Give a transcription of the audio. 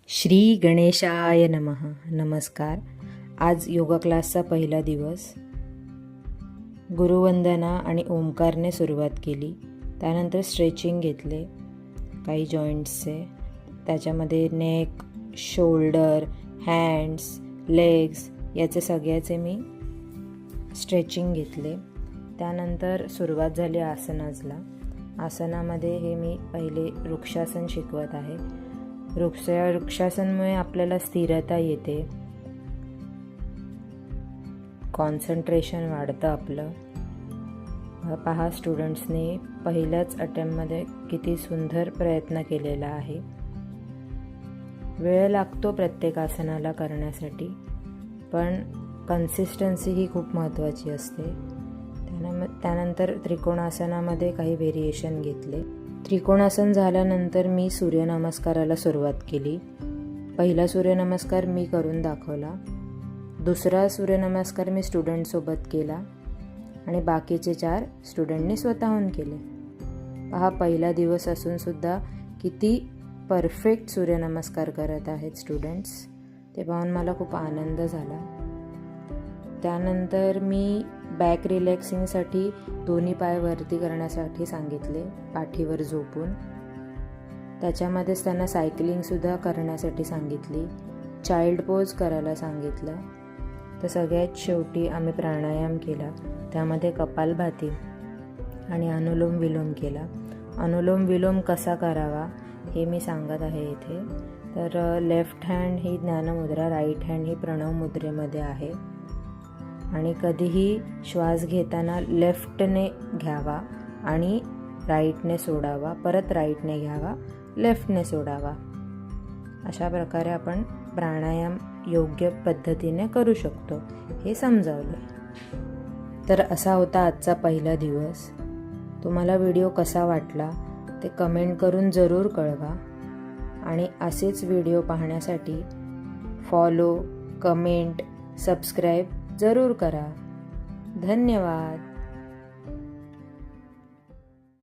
श्री गणेशाय नमः. नमस्कार. आज योगा क्लासचा पहिला दिवस. गुरुवंदना आणि ओंकारने सुरुवात केली. त्यानंतर स्ट्रेचिंग घेतले काही जॉईंट्सचे. त्याच्यामध्ये नेक, शोल्डर, हँड्स, लेग्स याचे सगळ्याचे मी स्ट्रेचिंग घेतले. त्यानंतर सुरुवात झाली आसनाजला. आसनामध्ये हे मी पहिले वृक्षासन शिकवत आहे. वृक्षासनमुळे आपल्याला स्थिरता येते, कॉन्सन्ट्रेशन वाढतं आपलं. पहा, स्टुडंट्सने पहिल्याच अटेम्प्टमध्ये किती सुंदर प्रयत्न केलेला आहे. वेळ लागतो प्रत्येक आसनाला करण्यासाठी, पण कन्सिस्टन्सी ही खूप महत्त्वाची असते. त्यानंतर त्रिकोणासनामध्ये काही व्हेरिएशन घेतले. त्रिकोणासन झाल्यानंतर मी सूर्यनमस्काराला सुरुवात केली. पहिला सूर्यनमस्कार मी करून दाखवला. दुसरा सूर्यनमस्कार मी स्टुडंटसोबत केला आणि बाकीचे 4 स्टुडंटनी स्वतःहून केले. पहा, पहिला दिवस असूनसुद्धा किती परफेक्ट सूर्यनमस्कार करत आहेत स्टुडंट्स. ते पाहून मला खूप आनंद झाला. त्यानंतर मी बॅक रिलॅक्सिंगसाठी दोन्ही पाय वरती करण्यासाठी सांगितले, पाठीवर झोपून. त्याच्यामध्येच त्यांना सायकलिंगसुद्धा करण्यासाठी सांगितली. चाइल्ड पोज करायला सांगितलं. तर सगळ्यात शेवटी आम्ही प्राणायाम केला. त्यामध्ये कपालभाती आणि अनुलोम विलोम केला. अनुलोम विलोम कसा करावा हे मी सांगत आहे इथे. तर लेफ्ट हँड ही ज्ञानमुद्रा, राईट हँड ही प्रणव मुद्रेमध्ये आहे. आणि कधीही श्वास घेताना लेफ्टने घ्यावा आणि राईटने सोडावा, परत राईटने घ्यावा, लेफ्टने सोडावा. अशा प्रकारे आपण प्राणायाम योग्य पद्धतीने करू शकतो हे समजावलं. तर असा होता आजचा पहिला दिवस. तुम्हाला व्हिडिओ कसा वाटला ते कमेंट करून जरूर कळवा. आणि असेच व्हिडिओ पाहण्यासाठी फॉलो, कमेंट, सबस्क्राईब जरूर करा. धन्यवाद.